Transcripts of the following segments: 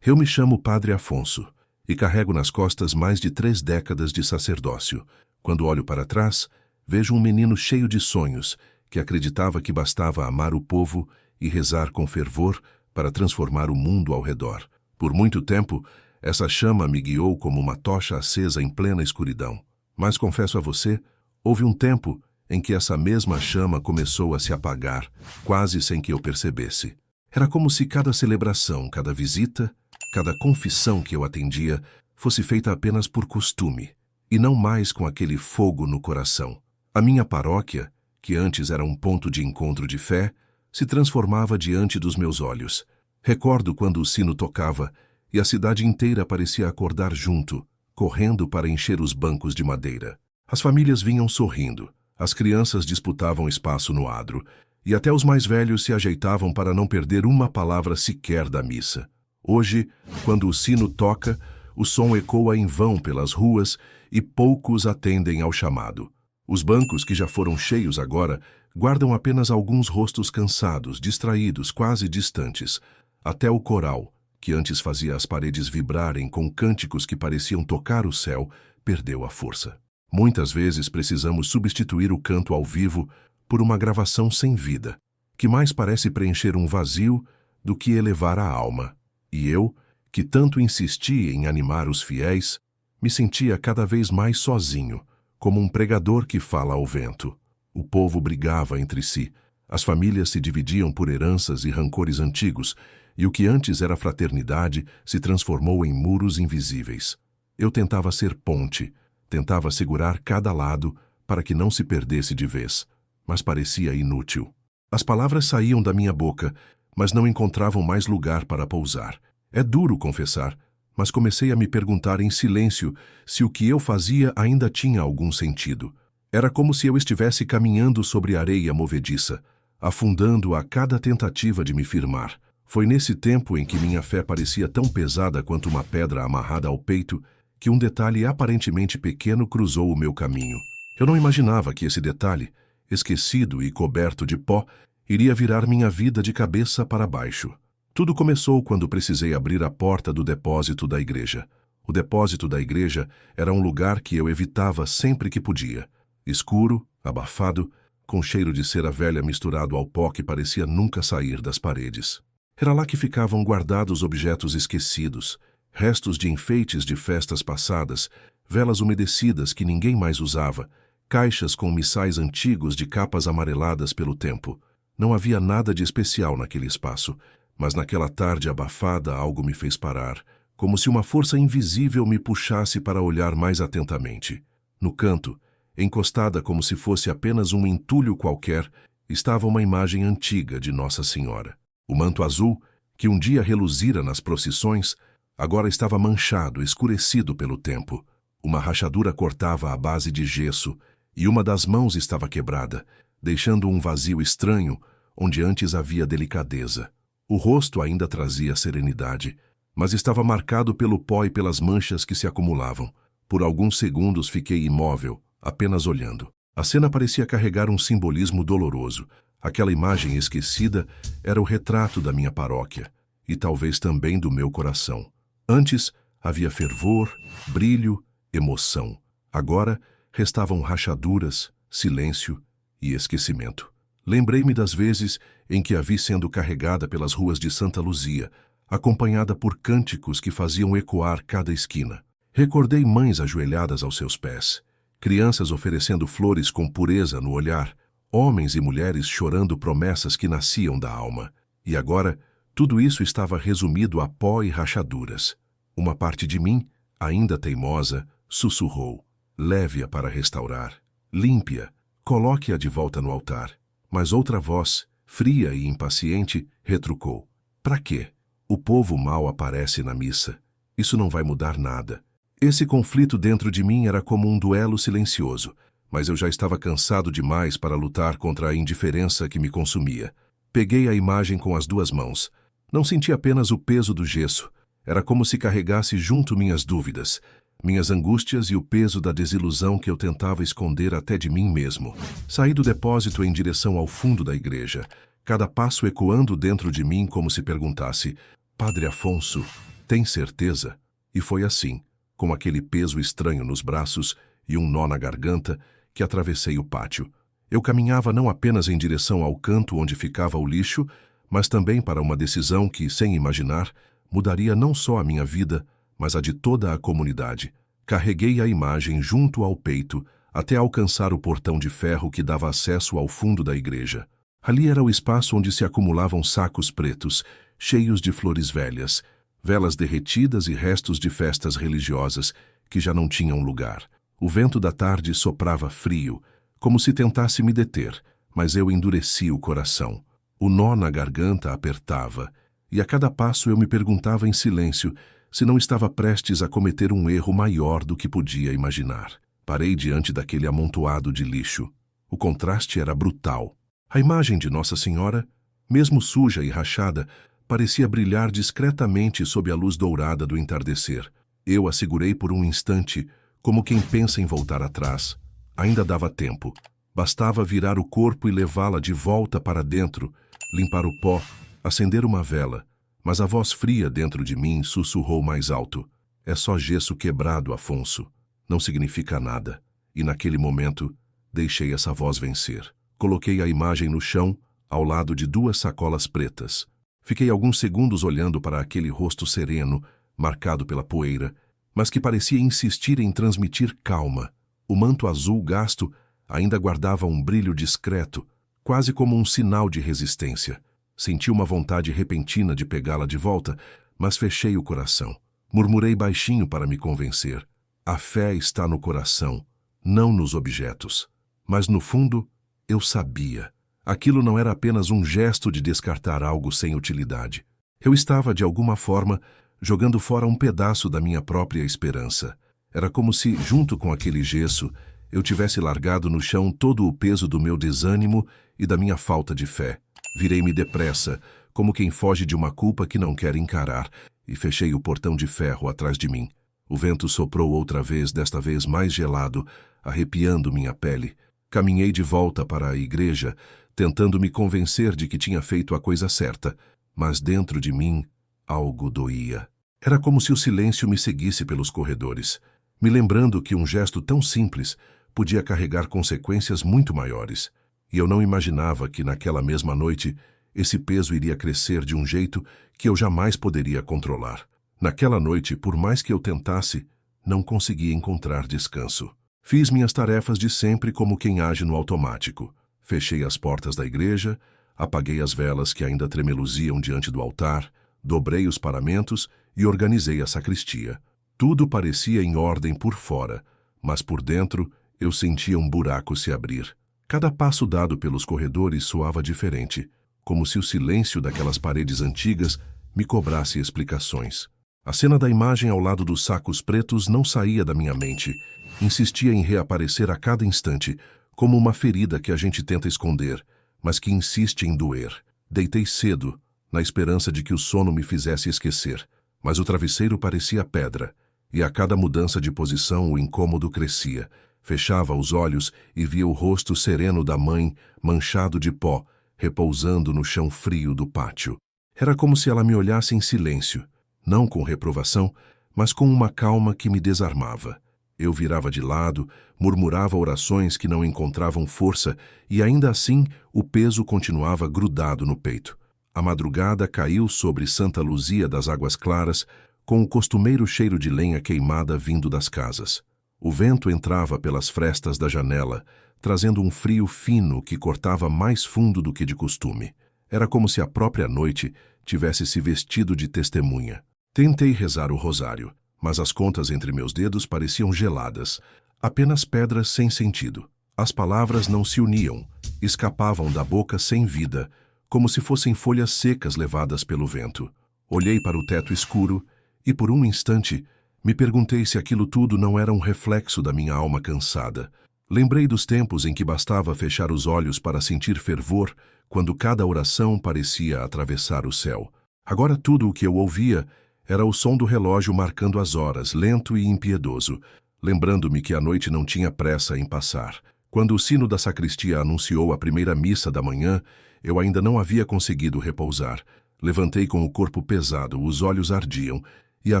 Eu me chamo Padre Afonso e carrego nas costas mais de 3 décadas de sacerdócio. Quando olho para trás, vejo um menino cheio de sonhos que acreditava que bastava amar o povo e rezar com fervor para transformar o mundo ao redor. Por muito tempo, essa chama me guiou como uma tocha acesa em plena escuridão. Mas confesso a você, houve um tempo em que essa mesma chama começou a se apagar, quase sem que eu percebesse. Era como se cada celebração, cada visita, cada confissão que eu atendia fosse feita apenas por costume, e não mais com aquele fogo no coração. A minha paróquia, que antes era um ponto de encontro de fé, se transformava diante dos meus olhos. Recordo quando o sino tocava e a cidade inteira parecia acordar junto, correndo para encher os bancos de madeira. As famílias vinham sorrindo, as crianças disputavam espaço no adro, e até os mais velhos se ajeitavam para não perder uma palavra sequer da missa. Hoje, quando o sino toca, o som ecoa em vão pelas ruas e poucos atendem ao chamado. Os bancos, que já foram cheios agora, guardam apenas alguns rostos cansados, distraídos, quase distantes. Até o coral, que antes fazia as paredes vibrarem com cânticos que pareciam tocar o céu, perdeu a força. Muitas vezes precisamos substituir o canto ao vivo por uma gravação sem vida, que mais parece preencher um vazio do que elevar a alma. E eu, que tanto insisti em animar os fiéis, me sentia cada vez mais sozinho, como um pregador que fala ao vento. O povo brigava entre si, as famílias se dividiam por heranças e rancores antigos, e o que antes era fraternidade se transformou em muros invisíveis. Eu tentava ser ponte, tentava segurar cada lado para que não se perdesse de vez, mas parecia inútil. As palavras saíam da minha boca, mas não encontravam mais lugar para pousar. É duro confessar, mas comecei a me perguntar em silêncio se o que eu fazia ainda tinha algum sentido. Era como se eu estivesse caminhando sobre areia movediça, afundando a cada tentativa de me firmar. Foi nesse tempo em que minha fé parecia tão pesada quanto uma pedra amarrada ao peito que um detalhe aparentemente pequeno cruzou o meu caminho. Eu não imaginava que esse detalhe, esquecido e coberto de pó, iria virar minha vida de cabeça para baixo. Tudo começou quando precisei abrir a porta do depósito da igreja. O depósito da igreja era um lugar que eu evitava sempre que podia. Escuro, abafado, com cheiro de cera velha misturado ao pó que parecia nunca sair das paredes. Era lá que ficavam guardados objetos esquecidos, restos de enfeites de festas passadas, velas umedecidas que ninguém mais usava, caixas com missais antigos de capas amareladas pelo tempo. Não havia nada de especial naquele espaço, mas naquela tarde abafada algo me fez parar, como se uma força invisível me puxasse para olhar mais atentamente. No canto, encostada como se fosse apenas um entulho qualquer, estava uma imagem antiga de Nossa Senhora. O manto azul, que um dia reluzira nas procissões, agora estava manchado, escurecido pelo tempo. Uma rachadura cortava a base de gesso e uma das mãos estava quebrada, deixando um vazio estranho onde antes havia delicadeza. O rosto ainda trazia serenidade, mas estava marcado pelo pó e pelas manchas que se acumulavam. Por alguns segundos fiquei imóvel, apenas olhando. A cena parecia carregar um simbolismo doloroso. Aquela imagem esquecida era o retrato da minha paróquia, e talvez também do meu coração. Antes havia fervor, brilho, emoção. Agora restavam rachaduras, silêncio e esquecimento. Lembrei-me das vezes em que a vi sendo carregada pelas ruas de Santa Luzia, acompanhada por cânticos que faziam ecoar cada esquina. Recordei mães ajoelhadas aos seus pés, crianças oferecendo flores com pureza no olhar, homens e mulheres chorando promessas que nasciam da alma. E agora, tudo isso estava resumido a pó e rachaduras. Uma parte de mim, ainda teimosa, sussurrou: leve-a para restaurar, limpe-a, coloque-a de volta no altar. Mas outra voz, fria e impaciente, retrucou: para quê? O povo mal aparece na missa. Isso não vai mudar nada. Esse conflito dentro de mim era como um duelo silencioso, mas eu já estava cansado demais para lutar contra a indiferença que me consumia. Peguei a imagem com as 2 mãos. Não senti apenas o peso do gesso. Era como se carregasse junto minhas dúvidas, minhas angústias e o peso da desilusão que eu tentava esconder até de mim mesmo. Saí do depósito em direção ao fundo da igreja, cada passo ecoando dentro de mim como se perguntasse: Padre Afonso, Tem certeza? E foi assim, com aquele peso estranho nos braços e um nó na garganta, que atravessei o pátio. Eu caminhava não apenas em direção ao canto onde ficava o lixo, mas também para uma decisão que, sem imaginar, mudaria não só a minha vida, mas a de toda a comunidade. Carreguei a imagem junto ao peito, até alcançar o portão de ferro que dava acesso ao fundo da igreja. Ali era o espaço onde se acumulavam sacos pretos, cheios de flores velhas, velas derretidas e restos de festas religiosas que já não tinham lugar. O vento da tarde soprava frio, como se tentasse me deter, mas eu endureci o coração. O nó na garganta apertava, e a cada passo eu me perguntava em silêncio se não estava prestes a cometer um erro maior do que podia imaginar. Parei diante daquele amontoado de lixo. O contraste era brutal. A imagem de Nossa Senhora, mesmo suja e rachada, parecia brilhar discretamente sob a luz dourada do entardecer. Eu a segurei por um instante, como quem pensa em voltar atrás. Ainda dava tempo. Bastava virar o corpo e levá-la de volta para dentro, limpar o pó, acender uma vela. Mas a voz fria dentro de mim sussurrou mais alto. É só gesso quebrado, Afonso. Não significa nada. E naquele momento, deixei essa voz vencer. Coloquei a imagem no chão, ao lado de 2 sacolas pretas. Fiquei alguns segundos olhando para aquele rosto sereno, marcado pela poeira, mas que parecia insistir em transmitir calma. O manto azul gasto ainda guardava um brilho discreto, quase como um sinal de resistência. Senti uma vontade repentina de pegá-la de volta, mas fechei o coração. Murmurei baixinho para me convencer. A fé está no coração, não nos objetos. Mas no fundo, eu sabia. Aquilo não era apenas um gesto de descartar algo sem utilidade. Eu estava, de alguma forma, jogando fora um pedaço da minha própria esperança. Era como se, junto com aquele gesso, eu tivesse largado no chão todo o peso do meu desânimo e da minha falta de fé. Virei-me depressa, como quem foge de uma culpa que não quer encarar, e fechei o portão de ferro atrás de mim. O vento soprou outra vez, desta vez mais gelado, arrepiando minha pele. Caminhei de volta para a igreja, tentando me convencer de que tinha feito a coisa certa, mas dentro de mim algo doía. Era como se o silêncio me seguisse pelos corredores, me lembrando que um gesto tão simples podia carregar consequências muito maiores. E eu não imaginava que naquela mesma noite esse peso iria crescer de um jeito que eu jamais poderia controlar. Naquela noite, por mais que eu tentasse, não conseguia encontrar descanso. Fiz minhas tarefas de sempre como quem age no automático. Fechei as portas da igreja, apaguei as velas que ainda tremeluziam diante do altar, dobrei os paramentos e organizei a sacristia. Tudo parecia em ordem por fora, mas por dentro eu sentia um buraco se abrir. Cada passo dado pelos corredores soava diferente, como se o silêncio daquelas paredes antigas me cobrasse explicações. A cena da imagem ao lado dos sacos pretos não saía da minha mente. Insistia em reaparecer a cada instante, como uma ferida que a gente tenta esconder, mas que insiste em doer. Deitei cedo, na esperança de que o sono me fizesse esquecer, mas o travesseiro parecia pedra, e a cada mudança de posição o incômodo crescia. Fechava os olhos e via o rosto sereno da mãe, manchado de pó, repousando no chão frio do pátio. Era como se ela me olhasse em silêncio, não com reprovação, mas com uma calma que me desarmava. Eu virava de lado, murmurava orações que não encontravam força e ainda assim o peso continuava grudado no peito. A madrugada caiu sobre Santa Luzia das Águas Claras, com o costumeiro cheiro de lenha queimada vindo das casas. O vento entrava pelas frestas da janela, trazendo um frio fino que cortava mais fundo do que de costume. Era como se a própria noite tivesse se vestido de testemunha. Tentei rezar o rosário, mas as contas entre meus dedos pareciam geladas, apenas pedras sem sentido. As palavras não se uniam, escapavam da boca sem vida, como se fossem folhas secas levadas pelo vento. Olhei para o teto escuro e, por um instante, me perguntei se aquilo tudo não era um reflexo da minha alma cansada. Lembrei dos tempos em que bastava fechar os olhos para sentir fervor, quando cada oração parecia atravessar o céu. Agora tudo o que eu ouvia era o som do relógio marcando as horas, lento e impiedoso, lembrando-me que a noite não tinha pressa em passar. Quando o sino da sacristia anunciou a primeira missa da manhã, eu ainda não havia conseguido repousar. Levantei com o corpo pesado, os olhos ardiam, e a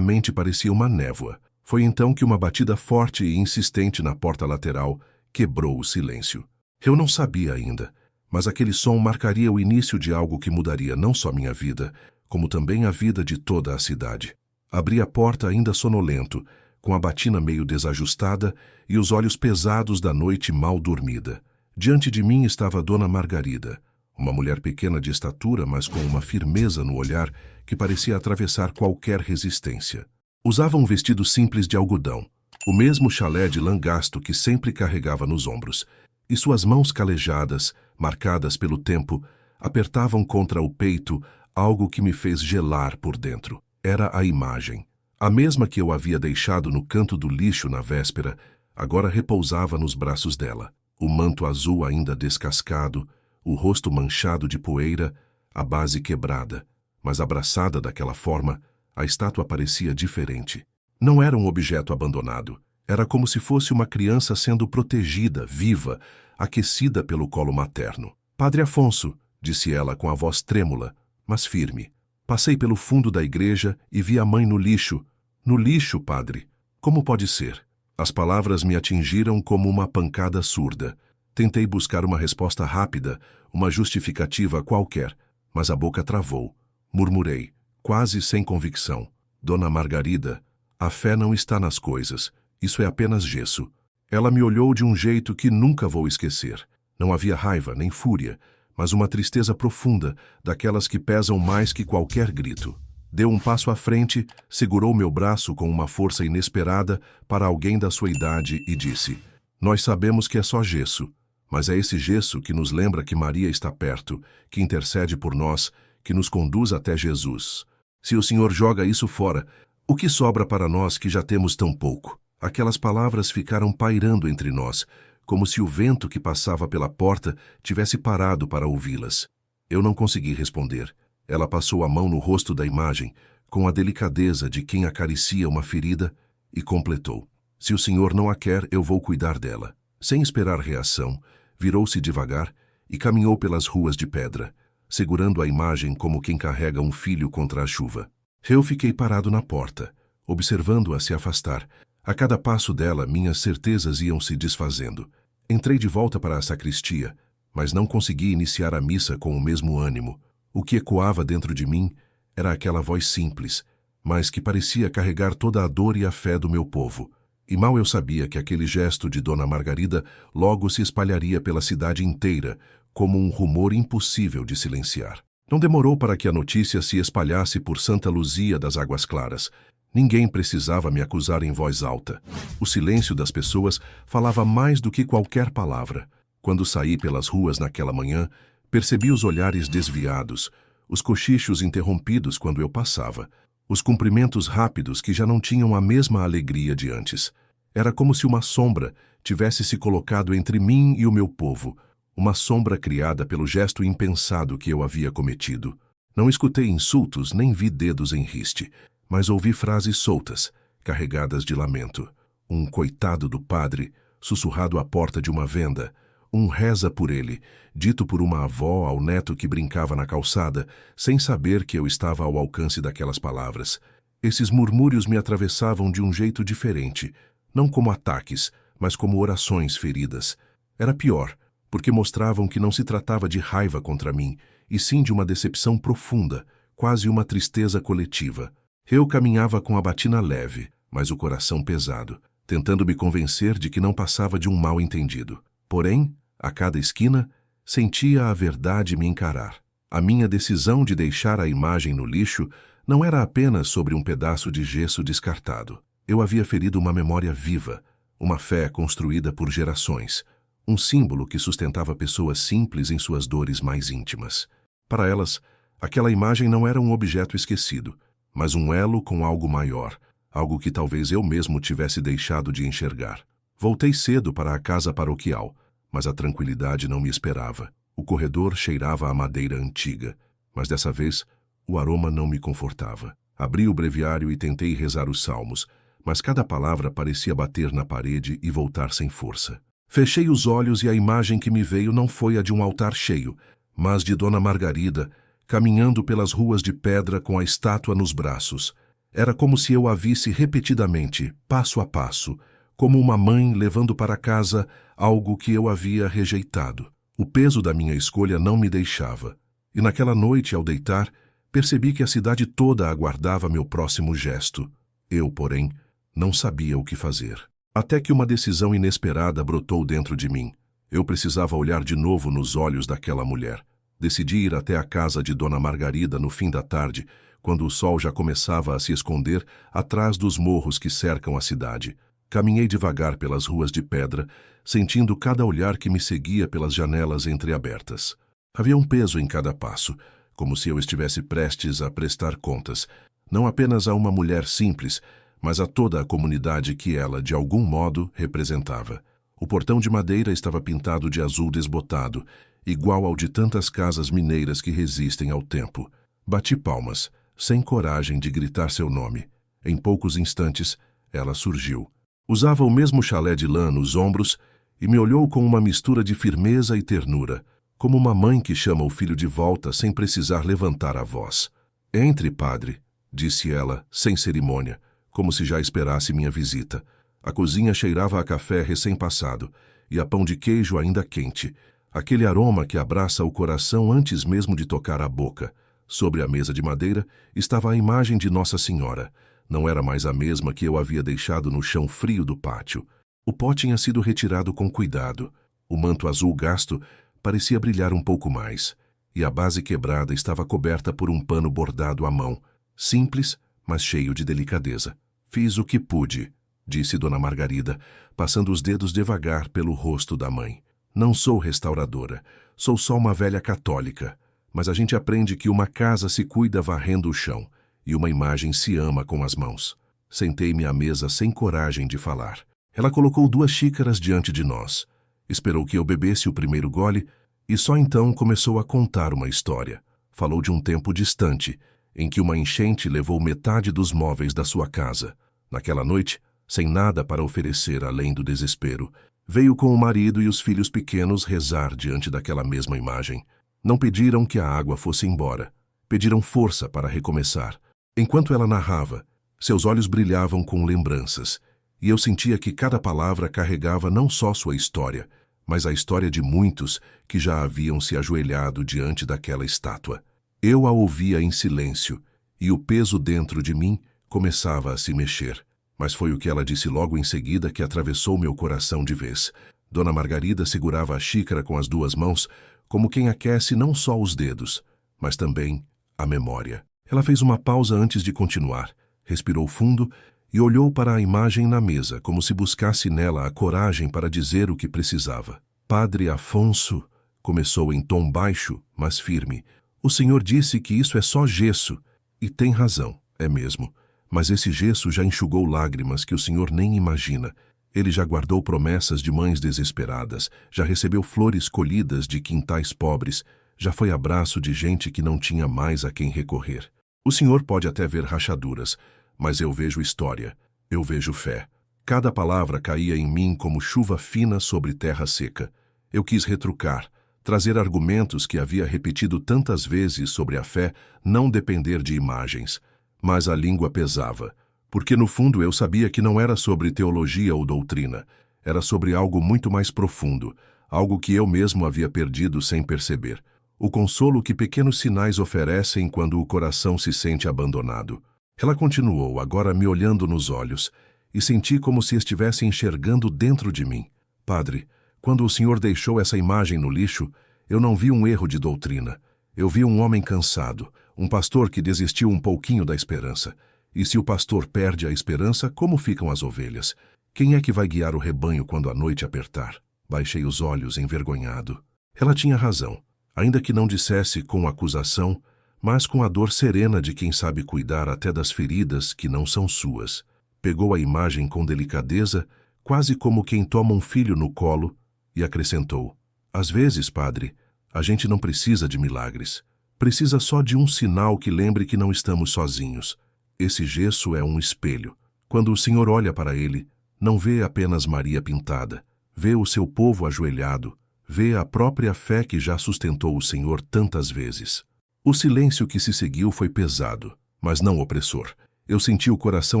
mente parecia uma névoa. Foi então que uma batida forte e insistente na porta lateral quebrou o silêncio. Eu não sabia ainda, mas aquele som marcaria o início de algo que mudaria não só minha vida, como também a vida de toda a cidade. Abri a porta ainda sonolento, com a batina meio desajustada e os olhos pesados da noite mal dormida. Diante de mim estava Dona Margarida, uma mulher pequena de estatura, mas com uma firmeza no olhar que parecia atravessar qualquer resistência. Usava um vestido simples de algodão, o mesmo chalé de lã gasto que sempre carregava nos ombros, e suas mãos calejadas, marcadas pelo tempo, apertavam contra o peito algo que me fez gelar por dentro. Era a imagem. A mesma que eu havia deixado no canto do lixo na véspera, agora repousava nos braços dela. O manto azul ainda descascado, o rosto manchado de poeira, a base quebrada. Mas abraçada daquela forma, a estátua parecia diferente. Não era um objeto abandonado. Era como se fosse uma criança sendo protegida, viva, aquecida pelo colo materno. "Padre Afonso", disse ela com a voz trêmula, mas firme. Passei pelo fundo da igreja e vi a mãe no lixo. "No lixo, padre? Como pode ser?" As palavras me atingiram como uma pancada surda. Tentei buscar uma resposta rápida, uma justificativa qualquer, mas a boca travou. Murmurei, quase sem convicção: "Dona Margarida, a fé não está nas coisas. Isso é apenas gesso." Ela me olhou de um jeito que nunca vou esquecer. Não havia raiva nem fúria, mas uma tristeza profunda, daquelas que pesam mais que qualquer grito. Deu um passo à frente, segurou meu braço com uma força inesperada para alguém da sua idade e disse: "Nós sabemos que é só gesso, mas é esse gesso que nos lembra que Maria está perto, que intercede por nós, que nos conduz até Jesus. Se o Senhor joga isso fora, o que sobra para nós que já temos tão pouco?" Aquelas palavras ficaram pairando entre nós, como se o vento que passava pela porta tivesse parado para ouvi-las. Eu não consegui responder. Ela passou a mão no rosto da imagem, com a delicadeza de quem acaricia uma ferida, e completou: "Se o Senhor não a quer, eu vou cuidar dela." Sem esperar reação, virou-se devagar e caminhou pelas ruas de pedra, segurando a imagem como quem carrega um filho contra a chuva. Eu fiquei parado na porta, observando-a se afastar. A cada passo dela, minhas certezas iam se desfazendo. Entrei de volta para a sacristia, mas não consegui iniciar a missa com o mesmo ânimo. O que ecoava dentro de mim era aquela voz simples, mas que parecia carregar toda a dor e a fé do meu povo. E mal eu sabia que aquele gesto de Dona Margarida logo se espalharia pela cidade inteira, como um rumor impossível de silenciar. Não demorou para que a notícia se espalhasse por Santa Luzia das Águas Claras. Ninguém precisava me acusar em voz alta. O silêncio das pessoas falava mais do que qualquer palavra. Quando saí pelas ruas naquela manhã, percebi os olhares desviados, os cochichos interrompidos quando eu passava, os cumprimentos rápidos que já não tinham a mesma alegria de antes. Era como se uma sombra tivesse se colocado entre mim e o meu povo, uma sombra criada pelo gesto impensado que eu havia cometido. Não escutei insultos nem vi dedos em riste, mas ouvi frases soltas, carregadas de lamento. Um "coitado do padre", sussurrado à porta de uma venda. Um "reza por ele", dito por uma avó ao neto que brincava na calçada, sem saber que eu estava ao alcance daquelas palavras. Esses murmúrios me atravessavam de um jeito diferente, não como ataques, mas como orações feridas. Era pior, porque mostravam que não se tratava de raiva contra mim, e sim de uma decepção profunda, quase uma tristeza coletiva. Eu caminhava com a batina leve, mas o coração pesado, tentando me convencer de que não passava de um mal-entendido. Porém, a cada esquina, sentia a verdade me encarar. A minha decisão de deixar a imagem no lixo não era apenas sobre um pedaço de gesso descartado. Eu havia ferido uma memória viva, uma fé construída por gerações, um símbolo que sustentava pessoas simples em suas dores mais íntimas. Para elas, aquela imagem não era um objeto esquecido, mas um elo com algo maior, algo que talvez eu mesmo tivesse deixado de enxergar. Voltei cedo para a casa paroquial, mas a tranquilidade não me esperava. O corredor cheirava a madeira antiga, mas dessa vez o aroma não me confortava. Abri o breviário e tentei rezar os salmos, mas cada palavra parecia bater na parede e voltar sem força. Fechei os olhos e a imagem que me veio não foi a de um altar cheio, mas de Dona Margarida, caminhando pelas ruas de pedra com a estátua nos braços. Era como se eu a visse repetidamente, passo a passo, como uma mãe levando para casa algo que eu havia rejeitado. O peso da minha escolha não me deixava. E naquela noite, ao deitar, percebi que a cidade toda aguardava meu próximo gesto. Eu, porém, não sabia o que fazer. Até que uma decisão inesperada brotou dentro de mim. Eu precisava olhar de novo nos olhos daquela mulher. Decidi ir até a casa de Dona Margarida no fim da tarde, quando o sol já começava a se esconder atrás dos morros que cercam a cidade. Caminhei devagar pelas ruas de pedra, sentindo cada olhar que me seguia pelas janelas entreabertas. Havia um peso em cada passo, como se eu estivesse prestes a prestar contas, não apenas a uma mulher simples, mas a toda a comunidade que ela, de algum modo, representava. O portão de madeira estava pintado de azul desbotado, igual ao de tantas casas mineiras que resistem ao tempo. Bati palmas, sem coragem de gritar seu nome. Em poucos instantes, ela surgiu. Usava o mesmo chalé de lã nos ombros e me olhou com uma mistura de firmeza e ternura, como uma mãe que chama o filho de volta sem precisar levantar a voz. "Entre, padre", disse ela, sem cerimônia, como se já esperasse minha visita. A cozinha cheirava a café recém-passado e a pão de queijo ainda quente, aquele aroma que abraça o coração antes mesmo de tocar a boca. Sobre a mesa de madeira estava a imagem de Nossa Senhora. Não era mais a mesma que eu havia deixado no chão frio do pátio. O pó tinha sido retirado com cuidado. O manto azul gasto parecia brilhar um pouco mais, e a base quebrada estava coberta por um pano bordado à mão, simples, mas cheio de delicadeza. "Fiz o que pude", disse Dona Margarida, passando os dedos devagar pelo rosto da mãe. "Não sou restauradora, sou só uma velha católica, mas a gente aprende que uma casa se cuida varrendo o chão, e uma imagem se ama com as mãos." Sentei-me à mesa sem coragem de falar. Ela colocou 2 xícaras diante de nós. Esperou que eu bebesse o primeiro gole e só então começou a contar uma história. Falou de um tempo distante, em que uma enchente levou metade dos móveis da sua casa. Naquela noite, sem nada para oferecer além do desespero, veio com o marido e os filhos pequenos rezar diante daquela mesma imagem. Não pediram que a água fosse embora. Pediram força para recomeçar. Enquanto ela narrava, seus olhos brilhavam com lembranças, e eu sentia que cada palavra carregava não só sua história, mas a história de muitos que já haviam se ajoelhado diante daquela estátua. Eu a ouvia em silêncio, e o peso dentro de mim começava a se mexer. Mas foi o que ela disse logo em seguida que atravessou meu coração de vez. Dona Margarida segurava a xícara com as 2 mãos, como quem aquece não só os dedos, mas também a memória. Ela fez uma pausa antes de continuar, respirou fundo e olhou para a imagem na mesa, como se buscasse nela a coragem para dizer o que precisava. "Padre Afonso", começou em tom baixo, mas firme, "o senhor disse que isso é só gesso, e tem razão, é mesmo. Mas esse gesso já enxugou lágrimas que o senhor nem imagina. Ele já guardou promessas de mães desesperadas, já recebeu flores colhidas de quintais pobres, já foi abraço de gente que não tinha mais a quem recorrer. O senhor pode até ver rachaduras, mas eu vejo história, eu vejo fé." Cada palavra caía em mim como chuva fina sobre terra seca. Eu quis retrucar, trazer argumentos que havia repetido tantas vezes sobre a fé não depender de imagens. Mas a língua pesava, porque no fundo eu sabia que não era sobre teologia ou doutrina, era sobre algo muito mais profundo, algo que eu mesmo havia perdido sem perceber. O consolo que pequenos sinais oferecem quando o coração se sente abandonado. Ela continuou, agora me olhando nos olhos, e senti como se estivesse enxergando dentro de mim. "Padre, quando o senhor deixou essa imagem no lixo, eu não vi um erro de doutrina. Eu vi um homem cansado, um pastor que desistiu um pouquinho da esperança. E se o pastor perde a esperança, como ficam as ovelhas? Quem é que vai guiar o rebanho quando a noite apertar?" Baixei os olhos, envergonhado. Ela tinha razão, ainda que não dissesse com acusação, mas com a dor serena de quem sabe cuidar até das feridas que não são suas. Pegou a imagem com delicadeza, quase como quem toma um filho no colo, e acrescentou: "Às vezes, padre, a gente não precisa de milagres. Precisa só de um sinal que lembre que não estamos sozinhos. Esse gesso é um espelho. Quando o senhor olha para ele, não vê apenas Maria pintada, vê o seu povo ajoelhado, vê a própria fé que já sustentou o Senhor tantas vezes." O silêncio que se seguiu foi pesado, mas não opressor. Eu senti o coração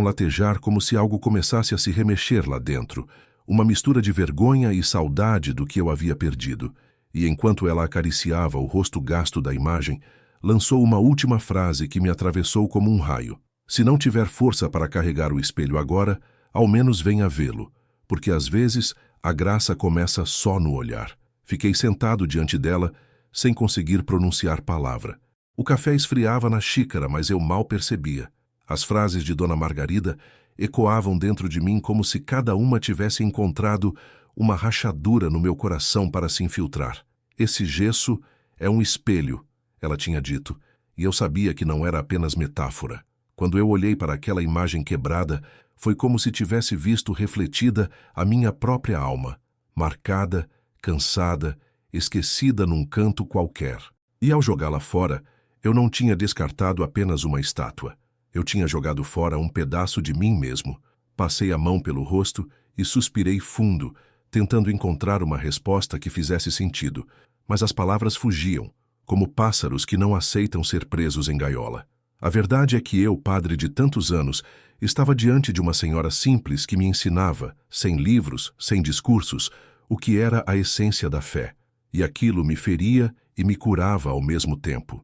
latejar como se algo começasse a se remexer lá dentro, uma mistura de vergonha e saudade do que eu havia perdido. E enquanto ela acariciava o rosto gasto da imagem, lançou uma última frase que me atravessou como um raio. Se não tiver força para carregar o espelho agora, ao menos venha vê-lo, porque às vezes a graça começa só no olhar. Fiquei sentado diante dela, sem conseguir pronunciar palavra. O café esfriava na xícara, mas eu mal percebia. As frases de Dona Margarida ecoavam dentro de mim como se cada uma tivesse encontrado uma rachadura no meu coração para se infiltrar. Esse gesso é um espelho, ela tinha dito, e eu sabia que não era apenas metáfora. Quando eu olhei para aquela imagem quebrada, foi como se tivesse visto refletida a minha própria alma, marcada, cansada, esquecida num canto qualquer. E ao jogá-la fora, eu não tinha descartado apenas uma estátua. Eu tinha jogado fora um pedaço de mim mesmo. Passei a mão pelo rosto e suspirei fundo, tentando encontrar uma resposta que fizesse sentido, mas as palavras fugiam, como pássaros que não aceitam ser presos em gaiola. A verdade é que eu, padre de tantos anos, estava diante de uma senhora simples que me ensinava, sem livros, sem discursos, o que era a essência da fé. E aquilo me feria e me curava ao mesmo tempo.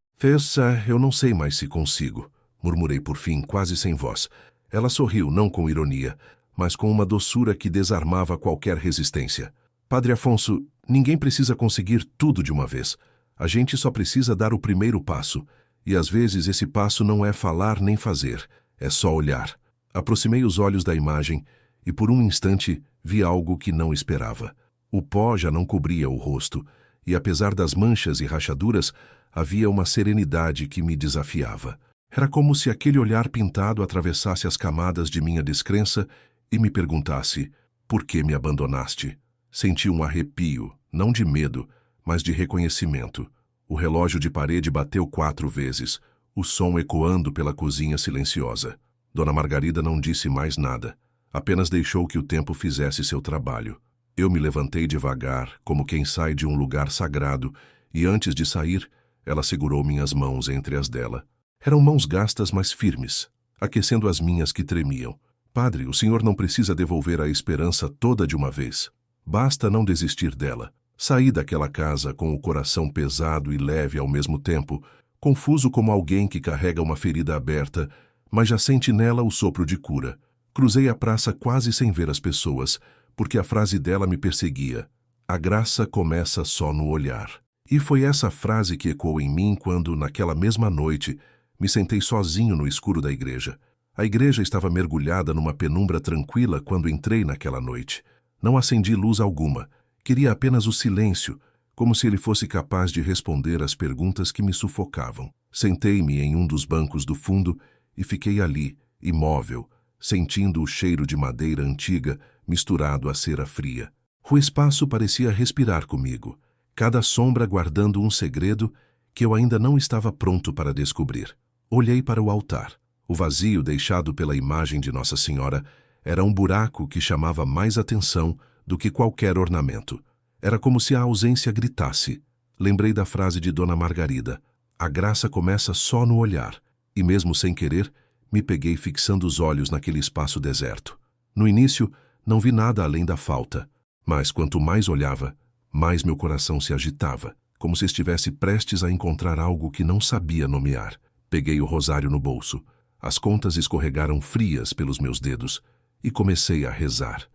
Eu não sei mais se consigo, murmurei por fim, quase sem voz. Ela sorriu, não com ironia, mas com uma doçura que desarmava qualquer resistência. Padre Afonso, ninguém precisa conseguir tudo de uma vez. A gente só precisa dar o primeiro passo. E às vezes esse passo não é falar nem fazer, é só olhar. Aproximei os olhos da imagem e por um instante vi algo que não esperava. O pó já não cobria o rosto e apesar das manchas e rachaduras, havia uma serenidade que me desafiava. Era como se aquele olhar pintado atravessasse as camadas de minha descrença e me perguntasse, por que me abandonaste? Senti um arrepio, não de medo, mas de reconhecimento. O relógio de parede bateu 4 vezes, o som ecoando pela cozinha silenciosa. Dona Margarida não disse mais nada, apenas deixou que o tempo fizesse seu trabalho. Eu me levantei devagar, como quem sai de um lugar sagrado, e antes de sair, ela segurou minhas mãos entre as dela. Eram mãos gastas, mas firmes, aquecendo as minhas que tremiam. Padre, o senhor não precisa devolver a esperança toda de uma vez. Basta não desistir dela. Saí daquela casa com o coração pesado e leve ao mesmo tempo, confuso como alguém que carrega uma ferida aberta, mas já sente nela o sopro de cura. Cruzei a praça quase sem ver as pessoas, porque a frase dela me perseguia. A graça começa só no olhar. E foi essa frase que ecoou em mim quando, naquela mesma noite, me sentei sozinho no escuro da igreja. A igreja estava mergulhada numa penumbra tranquila quando entrei naquela noite. Não acendi luz alguma. Queria apenas o silêncio, como se ele fosse capaz de responder às perguntas que me sufocavam. Sentei-me em um dos bancos do fundo e fiquei ali, imóvel, sentindo o cheiro de madeira antiga misturado à cera fria. O espaço parecia respirar comigo, cada sombra guardando um segredo que eu ainda não estava pronto para descobrir. Olhei para o altar. O vazio deixado pela imagem de Nossa Senhora era um buraco que chamava mais atenção do que qualquer ornamento. Era como se a ausência gritasse. Lembrei da frase de Dona Margarida. A graça começa só no olhar. E mesmo sem querer, me peguei fixando os olhos naquele espaço deserto. No início, não vi nada além da falta. Mas quanto mais olhava, mais meu coração se agitava, como se estivesse prestes a encontrar algo que não sabia nomear. Peguei o rosário no bolso. As contas escorregaram frias pelos meus dedos e comecei a rezar.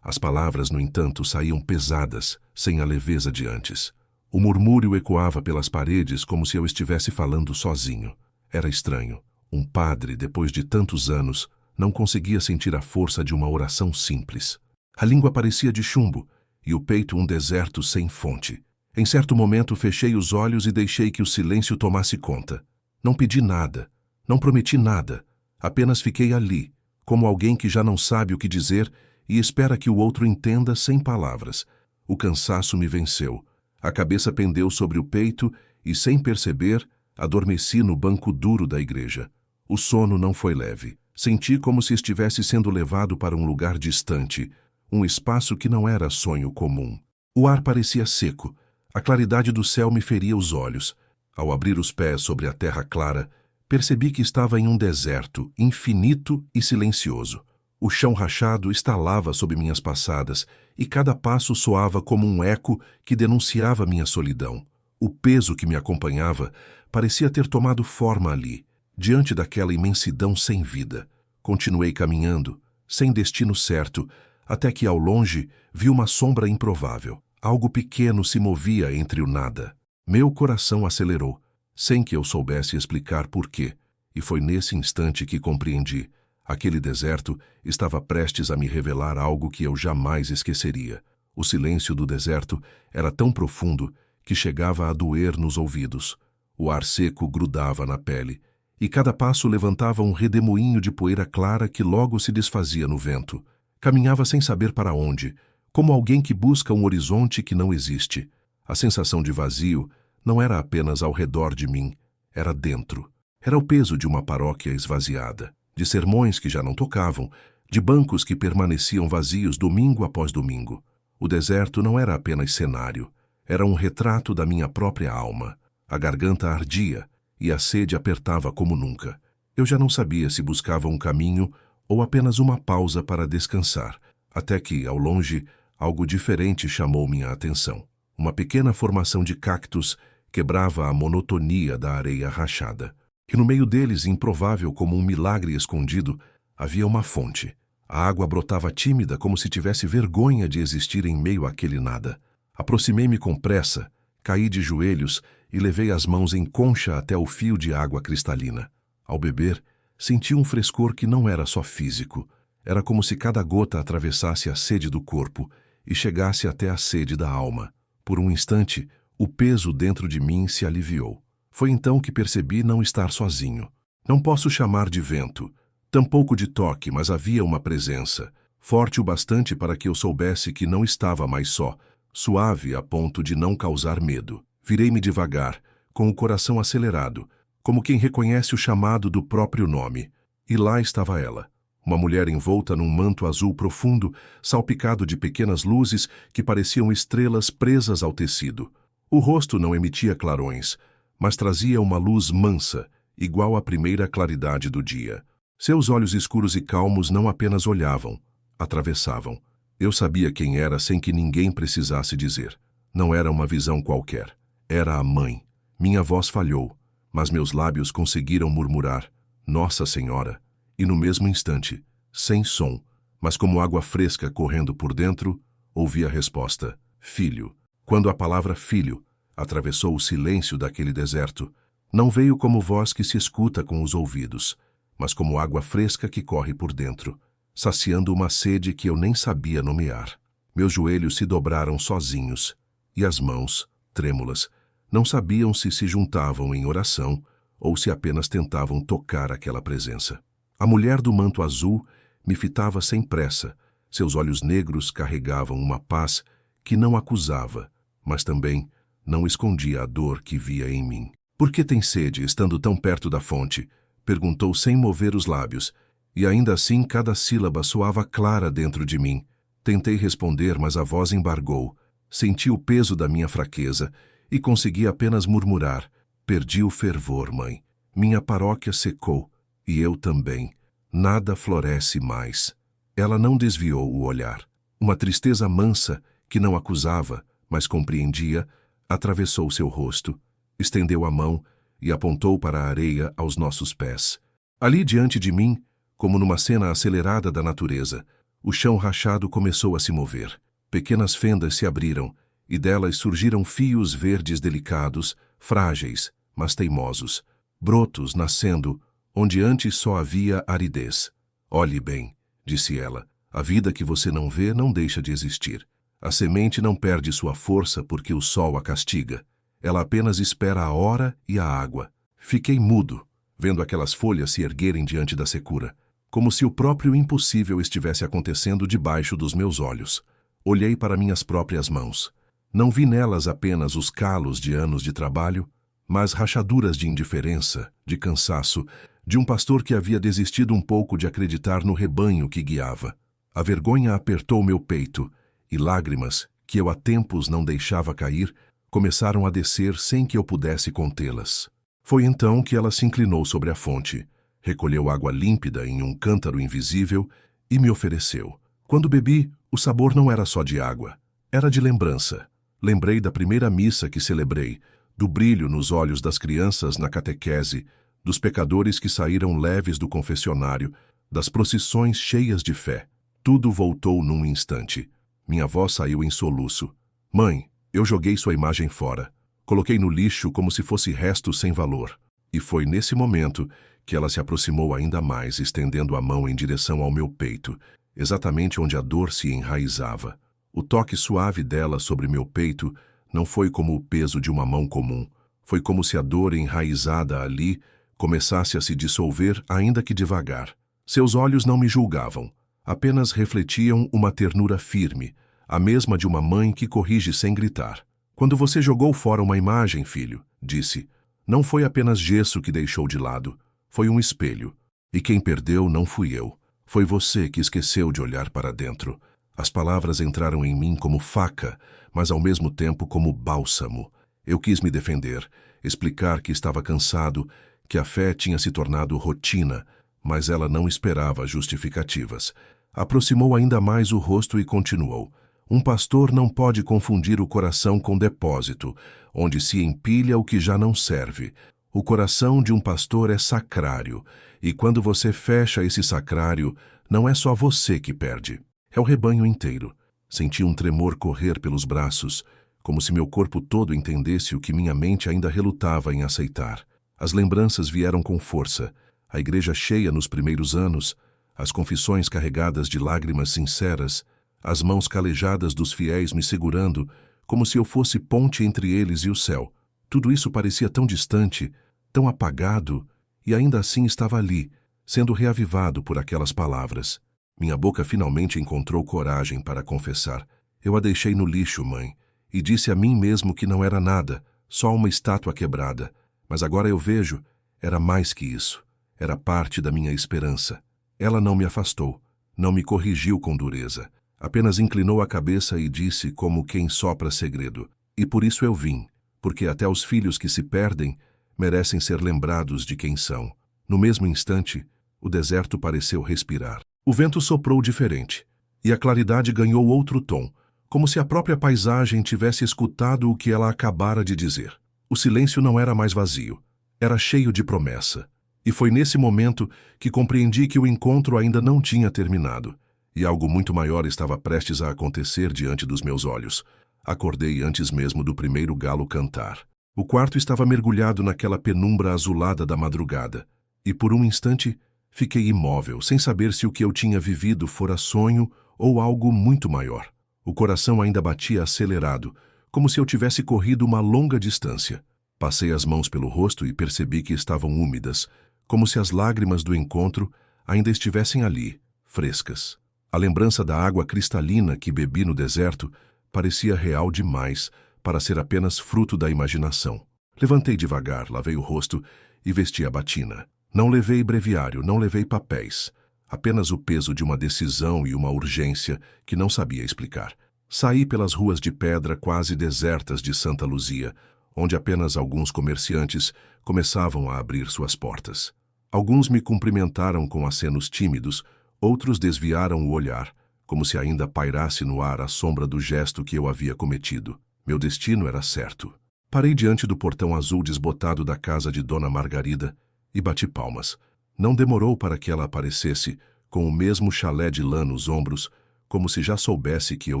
As palavras, no entanto, saíam pesadas, sem a leveza de antes. O murmúrio ecoava pelas paredes como se eu estivesse falando sozinho. Era estranho. Um padre, depois de tantos anos, não conseguia sentir a força de uma oração simples. A língua parecia de chumbo e o peito um deserto sem fonte. Em certo momento fechei os olhos e deixei que o silêncio tomasse conta. Não pedi nada, não prometi nada, apenas fiquei ali, como alguém que já não sabe o que dizer e espera que o outro entenda sem palavras. O cansaço me venceu. A cabeça pendeu sobre o peito e, sem perceber, adormeci no banco duro da igreja. O sono não foi leve. Senti como se estivesse sendo levado para um lugar distante, um espaço que não era sonho comum. O ar parecia seco. A claridade do céu me feria os olhos. Ao abrir os pés sobre a terra clara, percebi que estava em um deserto infinito e silencioso. O chão rachado estalava sob minhas passadas e cada passo soava como um eco que denunciava minha solidão. O peso que me acompanhava parecia ter tomado forma ali, diante daquela imensidão sem vida. Continuei caminhando, sem destino certo, até que ao longe vi uma sombra improvável. Algo pequeno se movia entre o nada. Meu coração acelerou, sem que eu soubesse explicar por quê, e foi nesse instante que compreendi. Aquele deserto estava prestes a me revelar algo que eu jamais esqueceria. O silêncio do deserto era tão profundo que chegava a doer nos ouvidos. O ar seco grudava na pele, e cada passo levantava um redemoinho de poeira clara que logo se desfazia no vento. Caminhava sem saber para onde, como alguém que busca um horizonte que não existe. A sensação de vazio não era apenas ao redor de mim, era dentro. Era o peso de uma paróquia esvaziada, de sermões que já não tocavam, de bancos que permaneciam vazios domingo após domingo. O deserto não era apenas cenário, era um retrato da minha própria alma. A garganta ardia e a sede apertava como nunca. Eu já não sabia se buscava um caminho ou apenas uma pausa para descansar, até que, ao longe, algo diferente chamou minha atenção. Uma pequena formação de cactos quebrava a monotonia da areia rachada. E no meio deles, improvável como um milagre escondido, havia uma fonte. A água brotava tímida, como se tivesse vergonha de existir em meio àquele nada. Aproximei-me com pressa, caí de joelhos e levei as mãos em concha até o fio de água cristalina. Ao beber, senti um frescor que não era só físico. Era como se cada gota atravessasse a sede do corpo e chegasse até a sede da alma. Por um instante, o peso dentro de mim se aliviou. Foi então que percebi não estar sozinho. Não posso chamar de vento, tampouco de toque, mas havia uma presença, forte o bastante para que eu soubesse que não estava mais só, suave a ponto de não causar medo. Virei-me devagar, com o coração acelerado, como quem reconhece o chamado do próprio nome. E lá estava ela, uma mulher envolta num manto azul profundo, salpicado de pequenas luzes que pareciam estrelas presas ao tecido. O rosto não emitia clarões, mas trazia uma luz mansa, igual à primeira claridade do dia. Seus olhos escuros e calmos não apenas olhavam, atravessavam. Eu sabia quem era sem que ninguém precisasse dizer. Não era uma visão qualquer. Era a mãe. Minha voz falhou, mas meus lábios conseguiram murmurar, Nossa Senhora, e no mesmo instante, sem som, mas como água fresca correndo por dentro, ouvi a resposta, Filho. Quando a palavra filho atravessou o silêncio daquele deserto, não veio como voz que se escuta com os ouvidos, mas como água fresca que corre por dentro, saciando uma sede que eu nem sabia nomear. Meus joelhos se dobraram sozinhos, e as mãos, trêmulas, não sabiam se juntavam em oração ou se apenas tentavam tocar aquela presença. A mulher do manto azul me fitava sem pressa. Seus olhos negros carregavam uma paz que não acusava, mas também não escondia a dor que via em mim. Por que tem sede, estando tão perto da fonte? Perguntou sem mover os lábios, e ainda assim cada sílaba soava clara dentro de mim. Tentei responder, mas a voz embargou. Senti o peso da minha fraqueza e consegui apenas murmurar. Perdi o fervor, mãe. Minha paróquia secou, e eu também. Nada floresce mais. Ela não desviou o olhar. Uma tristeza mansa, que não acusava, mas compreendia, atravessou seu rosto, estendeu a mão e apontou para a areia aos nossos pés. Ali diante de mim, como numa cena acelerada da natureza, o chão rachado começou a se mover. Pequenas fendas se abriram, e delas surgiram fios verdes delicados, frágeis, mas teimosos, brotos nascendo onde antes só havia aridez. Olhe bem, disse ela, a vida que você não vê não deixa de existir. A semente não perde sua força porque o sol a castiga. Ela apenas espera a hora e a água. Fiquei mudo, vendo aquelas folhas se erguerem diante da secura, como se o próprio impossível estivesse acontecendo debaixo dos meus olhos. Olhei para minhas próprias mãos. Não vi nelas apenas os calos de anos de trabalho, mas rachaduras de indiferença, de cansaço, de um pastor que havia desistido um pouco de acreditar no rebanho que guiava. A vergonha apertou meu peito, e lágrimas, que eu há tempos não deixava cair, começaram a descer sem que eu pudesse contê-las. Foi então que ela se inclinou sobre a fonte, recolheu água límpida em um cântaro invisível e me ofereceu. Quando bebi, o sabor não era só de água, era de lembrança. Lembrei da primeira missa que celebrei, do brilho nos olhos das crianças na catequese, dos pecadores que saíram leves do confessionário, das procissões cheias de fé. Tudo voltou num instante. Minha avó saiu em soluço. Mãe, eu joguei sua imagem fora. Coloquei no lixo como se fosse resto sem valor. E foi nesse momento que ela se aproximou ainda mais, estendendo a mão em direção ao meu peito, exatamente onde a dor se enraizava. O toque suave dela sobre meu peito não foi como o peso de uma mão comum. Foi como se a dor enraizada ali começasse a se dissolver, ainda que devagar. Seus olhos não me julgavam, apenas refletiam uma ternura firme, a mesma de uma mãe que corrige sem gritar. Quando você jogou fora uma imagem, filho, disse, não foi apenas gesso que deixou de lado, foi um espelho. E quem perdeu não fui eu. Foi você que esqueceu de olhar para dentro. As palavras entraram em mim como faca, mas ao mesmo tempo como bálsamo. Eu quis me defender, explicar que estava cansado, que a fé tinha se tornado rotina, mas ela não esperava justificativas. Aproximou ainda mais o rosto e continuou. Um pastor não pode confundir o coração com depósito, onde se empilha o que já não serve. O coração de um pastor é sacrário, e quando você fecha esse sacrário, não é só você que perde. É o rebanho inteiro. Senti um tremor correr pelos braços, como se meu corpo todo entendesse o que minha mente ainda relutava em aceitar. As lembranças vieram com força. A igreja cheia nos primeiros anos, as confissões carregadas de lágrimas sinceras, as mãos calejadas dos fiéis me segurando, como se eu fosse ponte entre eles e o céu. Tudo isso parecia tão distante, tão apagado, e ainda assim estava ali, sendo reavivado por aquelas palavras. Minha boca finalmente encontrou coragem para confessar. Eu a deixei no lixo, mãe, e disse a mim mesmo que não era nada, só uma estátua quebrada. Mas agora eu vejo, era mais que isso. Era parte da minha esperança. Ela não me afastou, não me corrigiu com dureza. Apenas inclinou a cabeça e disse como quem sopra segredo. E por isso eu vim, porque até os filhos que se perdem merecem ser lembrados de quem são. No mesmo instante, o deserto pareceu respirar. O vento soprou diferente, e a claridade ganhou outro tom, como se a própria paisagem tivesse escutado o que ela acabara de dizer. O silêncio não era mais vazio, era cheio de promessa. E foi nesse momento que compreendi que o encontro ainda não tinha terminado, e algo muito maior estava prestes a acontecer diante dos meus olhos. Acordei antes mesmo do primeiro galo cantar. O quarto estava mergulhado naquela penumbra azulada da madrugada, e por um instante fiquei imóvel, sem saber se o que eu tinha vivido fora sonho ou algo muito maior. O coração ainda batia acelerado, como se eu tivesse corrido uma longa distância. Passei as mãos pelo rosto e percebi que estavam úmidas, como se as lágrimas do encontro ainda estivessem ali, frescas. A lembrança da água cristalina que bebi no deserto parecia real demais para ser apenas fruto da imaginação. Levantei devagar, lavei o rosto e vesti a batina. Não levei breviário, não levei papéis. Apenas o peso de uma decisão e uma urgência que não sabia explicar. Saí pelas ruas de pedra quase desertas de Santa Luzia, onde apenas alguns comerciantes começavam a abrir suas portas. Alguns me cumprimentaram com acenos tímidos, outros desviaram o olhar, como se ainda pairasse no ar a sombra do gesto que eu havia cometido. Meu destino era certo. Parei diante do portão azul desbotado da casa de Dona Margarida e bati palmas. Não demorou para que ela aparecesse, com o mesmo chalé de lã nos ombros, como se já soubesse que eu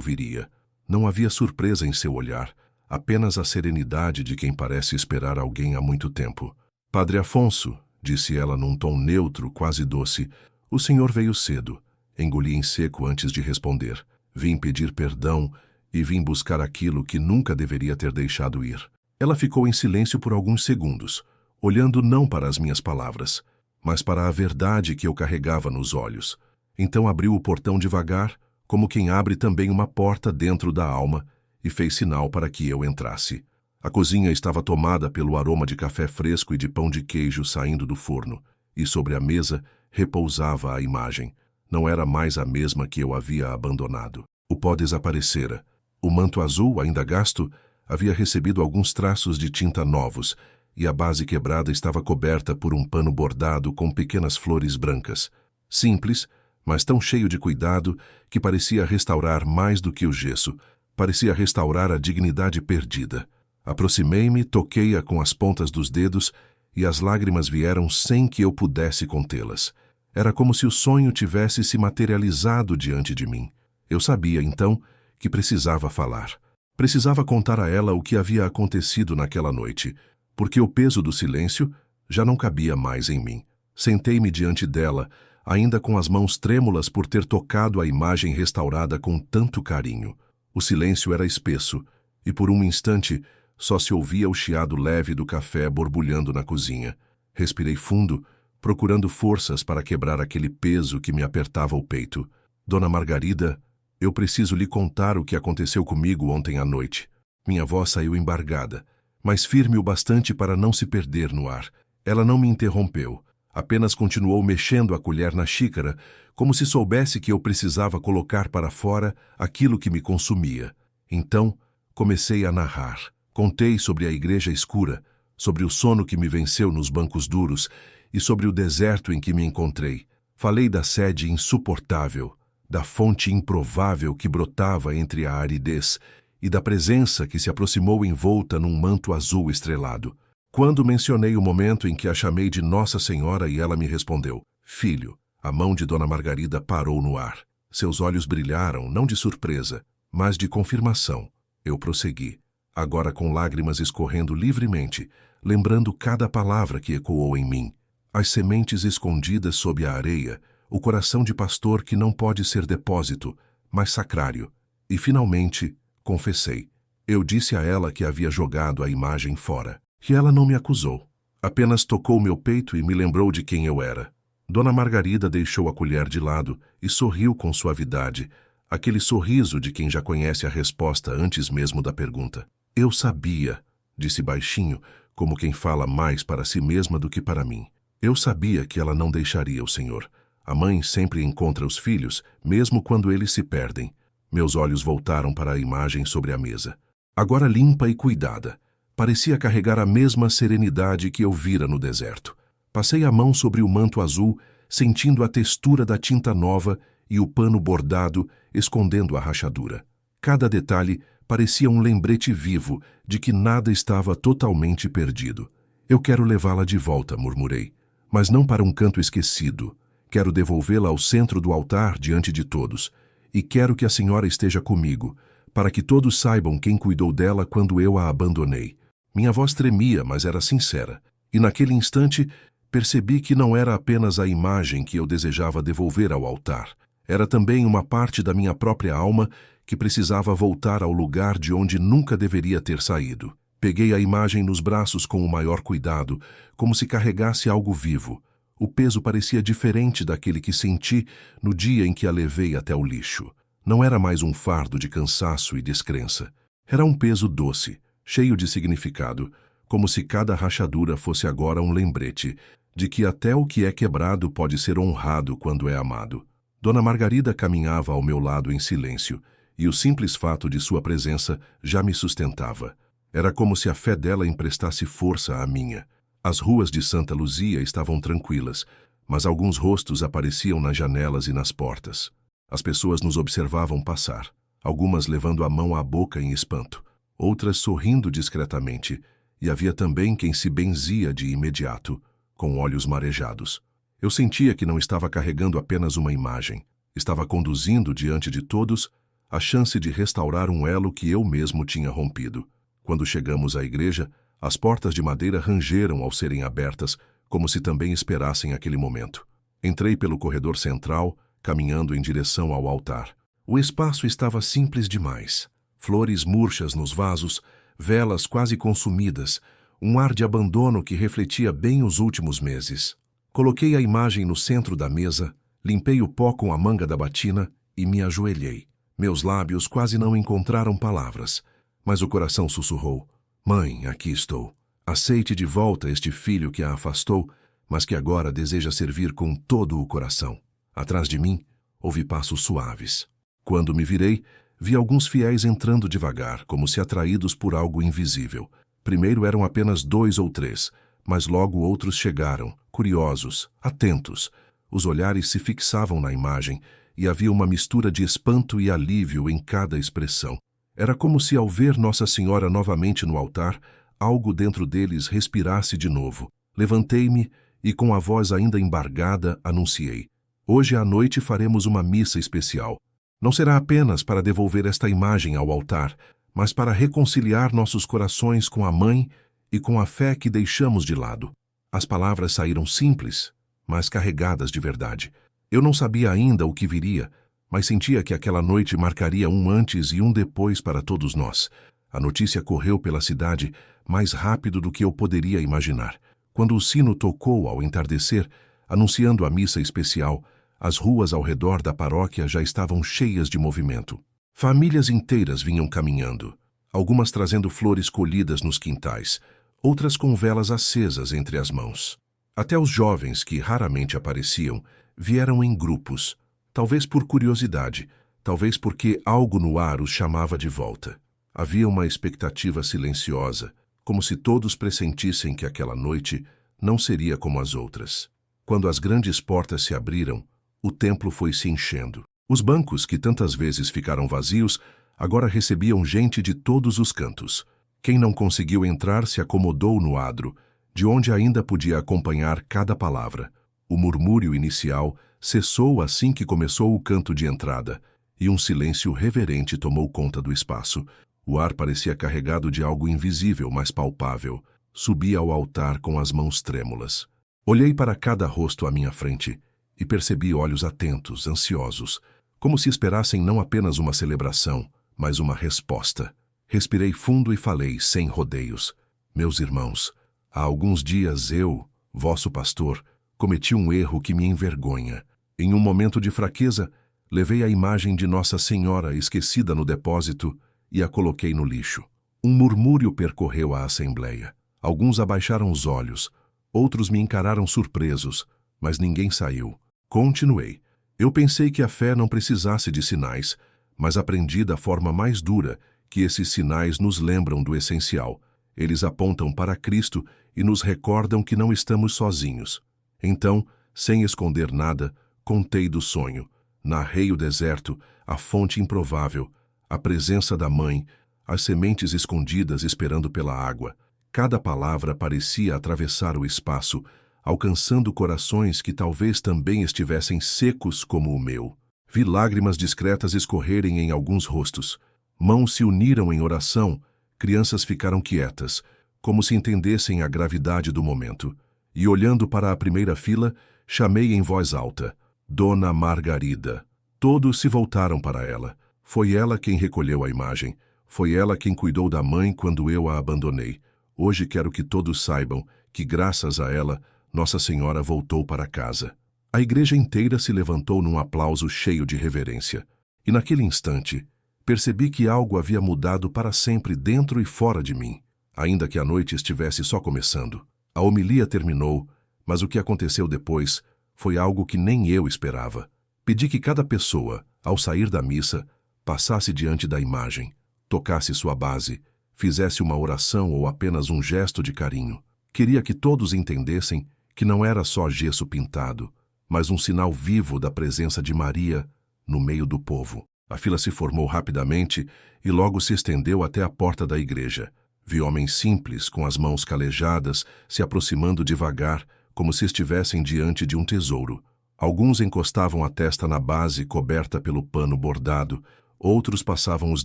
viria. Não havia surpresa em seu olhar, apenas a serenidade de quem parece esperar alguém há muito tempo. Padre Afonso, disse ela num tom neutro, quase doce, o senhor veio cedo. Engoli em seco antes de responder. Vim pedir perdão e vim buscar aquilo que nunca deveria ter deixado ir. Ela ficou em silêncio por alguns segundos, olhando não para as minhas palavras, mas para a verdade que eu carregava nos olhos. Então abriu o portão devagar, como quem abre também uma porta dentro da alma, e fez sinal para que eu entrasse. A cozinha estava tomada pelo aroma de café fresco e de pão de queijo saindo do forno, e sobre a mesa repousava a imagem. Não era mais a mesma que eu havia abandonado. O pó desaparecera. O manto azul, ainda gasto, havia recebido alguns traços de tinta novos, e a base quebrada estava coberta por um pano bordado com pequenas flores brancas. Simples, mas tão cheio de cuidado que parecia restaurar mais do que o gesso. Parecia restaurar a dignidade perdida. Aproximei-me, toquei-a com as pontas dos dedos e as lágrimas vieram sem que eu pudesse contê-las. Era como se o sonho tivesse se materializado diante de mim. Eu sabia, então, que precisava falar. Precisava contar a ela o que havia acontecido naquela noite, porque o peso do silêncio já não cabia mais em mim. Sentei-me diante dela, ainda com as mãos trêmulas por ter tocado a imagem restaurada com tanto carinho. O silêncio era espesso, e por um instante só se ouvia o chiado leve do café borbulhando na cozinha. Respirei fundo, procurando forças para quebrar aquele peso que me apertava o peito. Dona Margarida, eu preciso lhe contar o que aconteceu comigo ontem à noite. Minha voz saiu embargada, mas firme o bastante para não se perder no ar. Ela não me interrompeu, apenas continuou mexendo a colher na xícara, como se soubesse que eu precisava colocar para fora aquilo que me consumia. Então, comecei a narrar. Contei sobre a igreja escura, sobre o sono que me venceu nos bancos duros e sobre o deserto em que me encontrei. Falei da sede insuportável, da fonte improvável que brotava entre a aridez e da presença que se aproximou envolta num manto azul estrelado. Quando mencionei o momento em que a chamei de Nossa Senhora e ela me respondeu, "Filho", a mão de Dona Margarida parou no ar. Seus olhos brilharam, não de surpresa, mas de confirmação. Eu prossegui, agora com lágrimas escorrendo livremente, lembrando cada palavra que ecoou em mim. As sementes escondidas sob a areia, o coração de pastor que não pode ser depósito, mas sacrário. E, finalmente, confessei. Eu disse a ela que havia jogado a imagem fora. E ela não me acusou. Apenas tocou meu peito e me lembrou de quem eu era. Dona Margarida deixou a colher de lado e sorriu com suavidade, aquele sorriso de quem já conhece a resposta antes mesmo da pergunta. Eu sabia, disse baixinho, como quem fala mais para si mesma do que para mim. Eu sabia que ela não deixaria o Senhor. A mãe sempre encontra os filhos, mesmo quando eles se perdem. Meus olhos voltaram para a imagem sobre a mesa. Agora limpa e cuidada. Parecia carregar a mesma serenidade que eu vira no deserto. Passei a mão sobre o manto azul, sentindo a textura da tinta nova e o pano bordado escondendo a rachadura. Cada detalhe parecia um lembrete vivo de que nada estava totalmente perdido. Eu quero levá-la de volta, murmurei, mas não para um canto esquecido. Quero devolvê-la ao centro do altar diante de todos, e quero que a senhora esteja comigo, para que todos saibam quem cuidou dela quando eu a abandonei. Minha voz tremia, mas era sincera, e naquele instante percebi que não era apenas a imagem que eu desejava devolver ao altar. Era também uma parte da minha própria alma que precisava voltar ao lugar de onde nunca deveria ter saído. Peguei a imagem nos braços com o maior cuidado, como se carregasse algo vivo. O peso parecia diferente daquele que senti no dia em que a levei até o lixo. Não era mais um fardo de cansaço e descrença. Era um peso doce, cheio de significado, como se cada rachadura fosse agora um lembrete de que até o que é quebrado pode ser honrado quando é amado. Dona Margarida caminhava ao meu lado em silêncio, e o simples fato de sua presença já me sustentava. Era como se a fé dela emprestasse força à minha. As ruas de Santa Luzia estavam tranquilas, mas alguns rostos apareciam nas janelas e nas portas. As pessoas nos observavam passar, algumas levando a mão à boca em espanto, outras sorrindo discretamente, e havia também quem se benzia de imediato, com olhos marejados. Eu sentia que não estava carregando apenas uma imagem, estava conduzindo diante de todos a chance de restaurar um elo que eu mesmo tinha rompido. Quando chegamos à igreja, as portas de madeira rangeram ao serem abertas, como se também esperassem aquele momento. Entrei pelo corredor central, caminhando em direção ao altar. O espaço estava simples demais. Flores murchas nos vasos, velas quase consumidas, um ar de abandono que refletia bem os últimos meses. Coloquei a imagem no centro da mesa, limpei o pó com a manga da batina e me ajoelhei. Meus lábios quase não encontraram palavras, mas o coração sussurrou: "Mãe, aqui estou. Aceite de volta este filho que a afastou, mas que agora deseja servir com todo o coração." Atrás de mim, ouvi passos suaves. Quando me virei, vi alguns fiéis entrando devagar, como se atraídos por algo invisível. Primeiro eram apenas 2 ou 3, mas logo outros chegaram, curiosos, atentos. Os olhares se fixavam na imagem e havia uma mistura de espanto e alívio em cada expressão. Era como se, ao ver Nossa Senhora novamente no altar, algo dentro deles respirasse de novo. Levantei-me e, com a voz ainda embargada, anunciei: hoje à noite faremos uma missa especial. Não será apenas para devolver esta imagem ao altar, mas para reconciliar nossos corações com a Mãe e com a fé que deixamos de lado. As palavras saíram simples, mas carregadas de verdade. Eu não sabia ainda o que viria, mas sentia que aquela noite marcaria um antes e um depois para todos nós. A notícia correu pela cidade mais rápido do que eu poderia imaginar. Quando o sino tocou ao entardecer, anunciando a missa especial, as ruas ao redor da paróquia já estavam cheias de movimento. Famílias inteiras vinham caminhando, algumas trazendo flores colhidas nos quintais, outras com velas acesas entre as mãos. Até os jovens, que raramente apareciam, vieram em grupos, talvez por curiosidade, talvez porque algo no ar os chamava de volta. Havia uma expectativa silenciosa, como se todos pressentissem que aquela noite não seria como as outras. Quando as grandes portas se abriram, o templo foi se enchendo. Os bancos, que tantas vezes ficaram vazios, agora recebiam gente de todos os cantos. Quem não conseguiu entrar se acomodou no adro, de onde ainda podia acompanhar cada palavra. O murmúrio inicial cessou assim que começou o canto de entrada, e um silêncio reverente tomou conta do espaço. O ar parecia carregado de algo invisível, mas palpável. Subi ao altar com as mãos trêmulas. Olhei para cada rosto à minha frente e percebi olhos atentos, ansiosos, como se esperassem não apenas uma celebração, mas uma resposta. Respirei fundo e falei, sem rodeios: meus irmãos, há alguns dias eu, vosso pastor, cometi um erro que me envergonha. Em um momento de fraqueza, levei a imagem de Nossa Senhora esquecida no depósito e a coloquei no lixo. Um murmúrio percorreu a assembleia. Alguns abaixaram os olhos, outros me encararam surpresos, mas ninguém saiu. Continuei. Eu pensei que a fé não precisasse de sinais, mas aprendi da forma mais dura que esses sinais nos lembram do essencial. Eles apontam para Cristo e nos recordam que não estamos sozinhos. Então, sem esconder nada, contei do sonho. Narrei o deserto, a fonte improvável, a presença da Mãe, as sementes escondidas esperando pela água. Cada palavra parecia atravessar o espaço, alcançando corações que talvez também estivessem secos como o meu. Vi lágrimas discretas escorrerem em alguns rostos. Mãos se uniram em oração, crianças ficaram quietas, como se entendessem a gravidade do momento. E olhando para a primeira fila, chamei em voz alta: Dona Margarida. Todos se voltaram para ela. Foi ela quem recolheu a imagem. Foi ela quem cuidou da Mãe quando eu a abandonei. Hoje quero que todos saibam que, graças a ela, Nossa Senhora voltou para casa. A igreja inteira se levantou num aplauso cheio de reverência. E naquele instante, percebi que algo havia mudado para sempre dentro e fora de mim, ainda que a noite estivesse só começando. A homilia terminou, mas o que aconteceu depois foi algo que nem eu esperava. Pedi que cada pessoa, ao sair da missa, passasse diante da imagem, tocasse sua base, fizesse uma oração ou apenas um gesto de carinho. Queria que todos entendessem que não era só gesso pintado, mas um sinal vivo da presença de Maria no meio do povo. A fila se formou rapidamente e logo se estendeu até a porta da igreja. Vi homens simples, com as mãos calejadas, se aproximando devagar, como se estivessem diante de um tesouro. Alguns encostavam a testa na base coberta pelo pano bordado, outros passavam os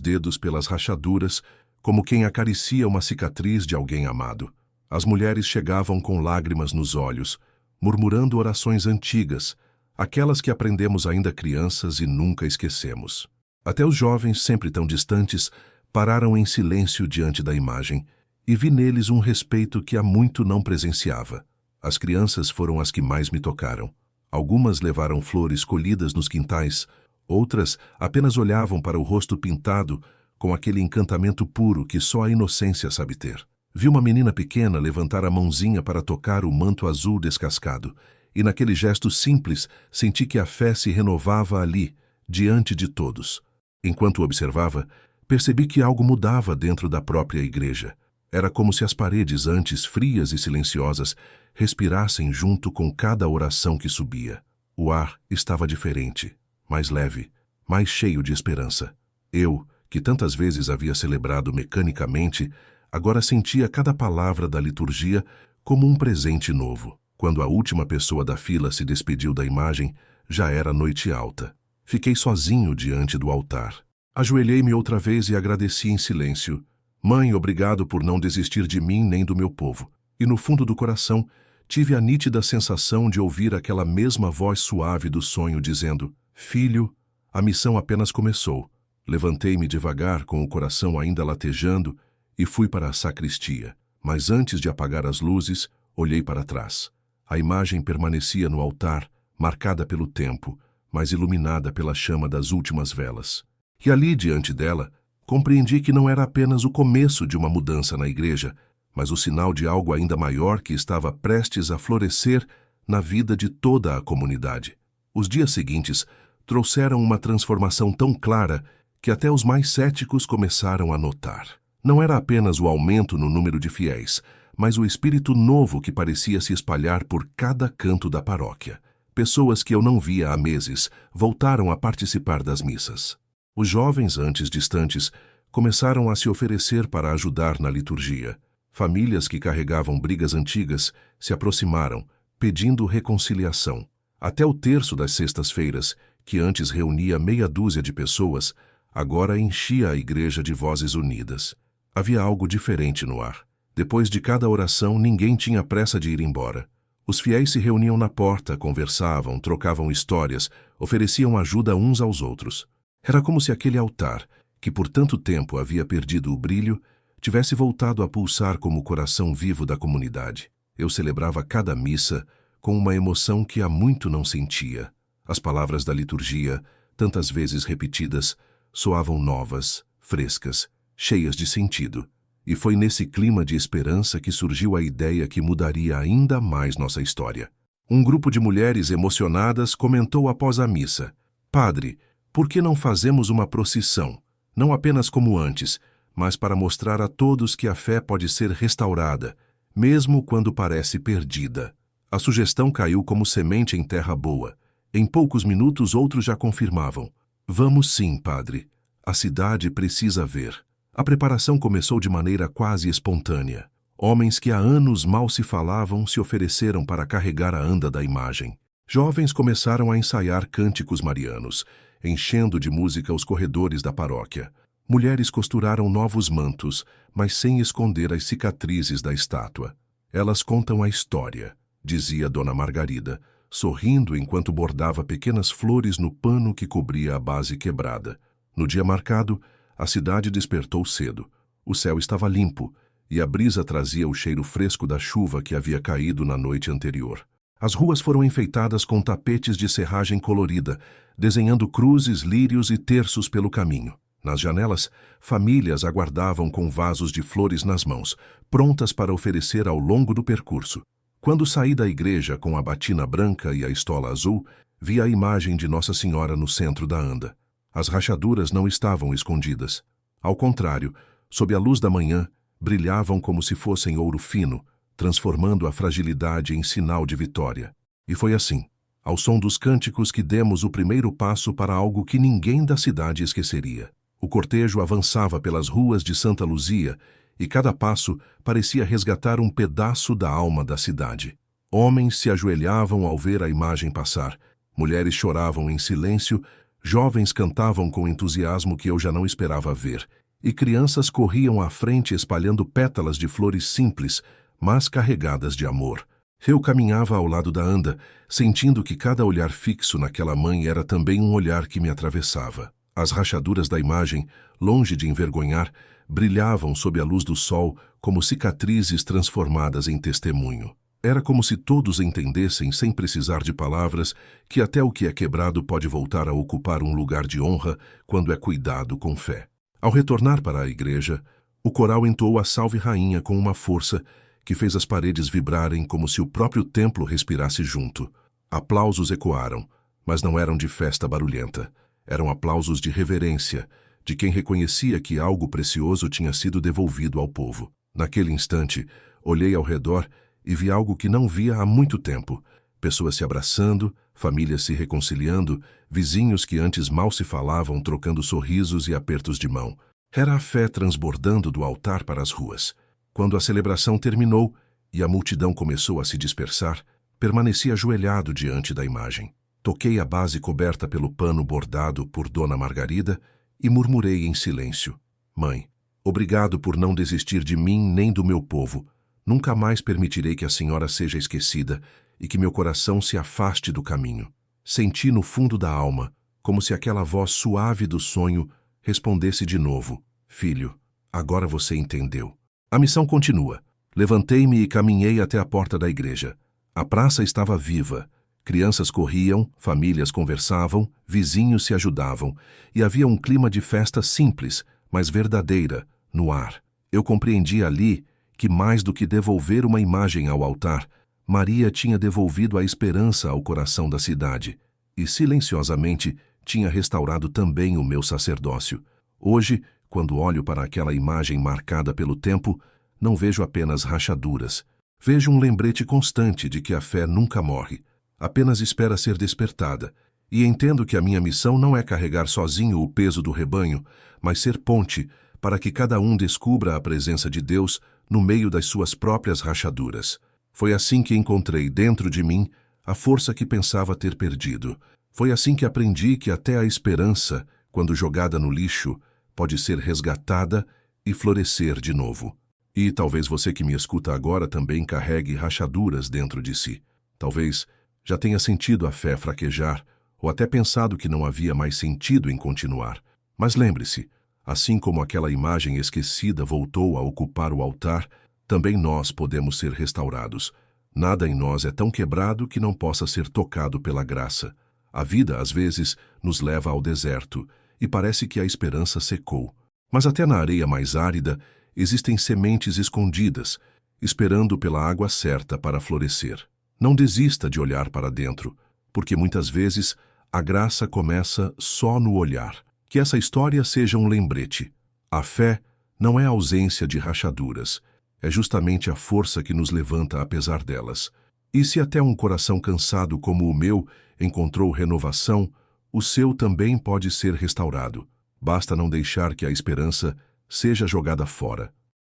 dedos pelas rachaduras, como quem acaricia uma cicatriz de alguém amado. As mulheres chegavam com lágrimas nos olhos, murmurando orações antigas, aquelas que aprendemos ainda crianças e nunca esquecemos. Até os jovens, sempre tão distantes, pararam em silêncio diante da imagem, e vi neles um respeito que há muito não presenciava. As crianças foram as que mais me tocaram. Algumas levaram flores colhidas nos quintais, outras apenas olhavam para o rosto pintado com aquele encantamento puro que só a inocência sabe ter. Vi uma menina pequena levantar a mãozinha para tocar o manto azul descascado, e naquele gesto simples senti que a fé se renovava ali, diante de todos. Enquanto observava, percebi que algo mudava dentro da própria igreja. Era como se as paredes, antes frias e silenciosas, respirassem junto com cada oração que subia. O ar estava diferente, mais leve, mais cheio de esperança. Eu, que tantas vezes havia celebrado mecanicamente, agora sentia cada palavra da liturgia como um presente novo. Quando a última pessoa da fila se despediu da imagem, já era noite alta. Fiquei sozinho diante do altar. Ajoelhei-me outra vez e agradeci em silêncio. Mãe, obrigado por não desistir de mim nem do meu povo. E no fundo do coração, tive a nítida sensação de ouvir aquela mesma voz suave do sonho dizendo: Filho, a missão apenas começou. Levantei-me devagar, com o coração ainda latejando, e fui para a sacristia. Mas antes de apagar as luzes, olhei para trás. A imagem permanecia no altar, marcada pelo tempo, mas iluminada pela chama das últimas velas. E ali, diante dela, compreendi que não era apenas o começo de uma mudança na igreja, mas o sinal de algo ainda maior que estava prestes a florescer na vida de toda a comunidade. Os dias seguintes trouxeram uma transformação tão clara que até os mais céticos começaram a notar. Não era apenas o aumento no número de fiéis, mas o espírito novo que parecia se espalhar por cada canto da paróquia. Pessoas que eu não via há meses voltaram a participar das missas. Os jovens, antes distantes, começaram a se oferecer para ajudar na liturgia. Famílias que carregavam brigas antigas se aproximaram, pedindo reconciliação. Até o terço das sextas-feiras, que antes reunia meia dúzia de pessoas, agora enchia a igreja de vozes unidas. Havia algo diferente no ar. Depois de cada oração, ninguém tinha pressa de ir embora. Os fiéis se reuniam na porta, conversavam, trocavam histórias, ofereciam ajuda uns aos outros. Era como se aquele altar, que por tanto tempo havia perdido o brilho, tivesse voltado a pulsar como o coração vivo da comunidade. Eu celebrava cada missa com uma emoção que há muito não sentia. As palavras da liturgia, tantas vezes repetidas, soavam novas, frescas, cheias de sentido. E foi nesse clima de esperança que surgiu a ideia que mudaria ainda mais nossa história. Um grupo de mulheres emocionadas comentou após a missa: Padre, por que não fazemos uma procissão? Não apenas como antes, mas para mostrar a todos que a fé pode ser restaurada, mesmo quando parece perdida. A sugestão caiu como semente em terra boa. Em poucos minutos outros já confirmavam: Vamos sim, padre. A cidade precisa ver. A preparação começou de maneira quase espontânea. Homens que há anos mal se falavam se ofereceram para carregar a anda da imagem. Jovens começaram a ensaiar cânticos marianos, enchendo de música os corredores da paróquia. Mulheres costuraram novos mantos, mas sem esconder as cicatrizes da estátua. Elas contam a história, dizia Dona Margarida, sorrindo enquanto bordava pequenas flores no pano que cobria a base quebrada. No dia marcado, a cidade despertou cedo. O céu estava limpo, e a brisa trazia o cheiro fresco da chuva que havia caído na noite anterior. As ruas foram enfeitadas com tapetes de serragem colorida, desenhando cruzes, lírios e terços pelo caminho. Nas janelas, famílias aguardavam com vasos de flores nas mãos, prontas para oferecer ao longo do percurso. Quando saí da igreja com a batina branca e a estola azul, vi a imagem de Nossa Senhora no centro da anda. As rachaduras não estavam escondidas. Ao contrário, sob a luz da manhã, brilhavam como se fossem ouro fino, transformando a fragilidade em sinal de vitória. E foi assim, ao som dos cânticos, que demos o primeiro passo para algo que ninguém da cidade esqueceria. O cortejo avançava pelas ruas de Santa Luzia e cada passo parecia resgatar um pedaço da alma da cidade. Homens se ajoelhavam ao ver a imagem passar, mulheres choravam em silêncio, jovens cantavam com entusiasmo que eu já não esperava ver, e crianças corriam à frente espalhando pétalas de flores simples, mas carregadas de amor. Eu caminhava ao lado da anda, sentindo que cada olhar fixo naquela mãe era também um olhar que me atravessava. As rachaduras da imagem, longe de envergonhar, brilhavam sob a luz do sol como cicatrizes transformadas em testemunho. Era como se todos entendessem, sem precisar de palavras, que até o que é quebrado pode voltar a ocupar um lugar de honra quando é cuidado com fé. Ao retornar para a igreja, o coral entoou a Salve Rainha com uma força que fez as paredes vibrarem como se o próprio templo respirasse junto. Aplausos ecoaram, mas não eram de festa barulhenta. Eram aplausos de reverência, de quem reconhecia que algo precioso tinha sido devolvido ao povo. Naquele instante, olhei ao redor e vi algo que não via há muito tempo. Pessoas se abraçando, famílias se reconciliando, vizinhos que antes mal se falavam trocando sorrisos e apertos de mão. Era a fé transbordando do altar para as ruas. Quando a celebração terminou e a multidão começou a se dispersar, permaneci ajoelhado diante da imagem. Toquei a base coberta pelo pano bordado por Dona Margarida e murmurei em silêncio: Mãe, obrigado por não desistir de mim nem do meu povo. Nunca mais permitirei que a senhora seja esquecida e que meu coração se afaste do caminho. Senti no fundo da alma, como se aquela voz suave do sonho respondesse de novo: Filho, agora você entendeu. A missão continua. Levantei-me e caminhei até a porta da igreja. A praça estava viva. Crianças corriam, famílias conversavam, vizinhos se ajudavam, e havia um clima de festa simples, mas verdadeira, no ar. Eu compreendi ali que, mais do que devolver uma imagem ao altar, Maria tinha devolvido a esperança ao coração da cidade e, silenciosamente, tinha restaurado também o meu sacerdócio. Hoje, quando olho para aquela imagem marcada pelo tempo, não vejo apenas rachaduras. Vejo um lembrete constante de que a fé nunca morre, apenas espera ser despertada, e entendo que a minha missão não é carregar sozinho o peso do rebanho, mas ser ponte para que cada um descubra a presença de Deus no meio das suas próprias rachaduras. Foi assim que encontrei dentro de mim a força que pensava ter perdido. Foi assim que aprendi que até a esperança, quando jogada no lixo, pode ser resgatada e florescer de novo. E talvez você que me escuta agora também carregue rachaduras dentro de si. Talvez já tenha sentido a fé fraquejar ou até pensado que não havia mais sentido em continuar. Mas lembre-se, assim como aquela imagem esquecida voltou a ocupar o altar, também nós podemos ser restaurados. Nada em nós é tão quebrado que não possa ser tocado pela graça. A vida, às vezes, nos leva ao deserto e parece que a esperança secou. Mas até na areia mais árida existem sementes escondidas, esperando pela água certa para florescer. Não desista de olhar para dentro, porque muitas vezes a graça começa só no olhar. Que essa história seja um lembrete. A fé não é a ausência de rachaduras, é justamente a força que nos levanta apesar delas. E se até um coração cansado como o meu encontrou renovação, o seu também pode ser restaurado. Basta não deixar que a esperança seja jogada fora.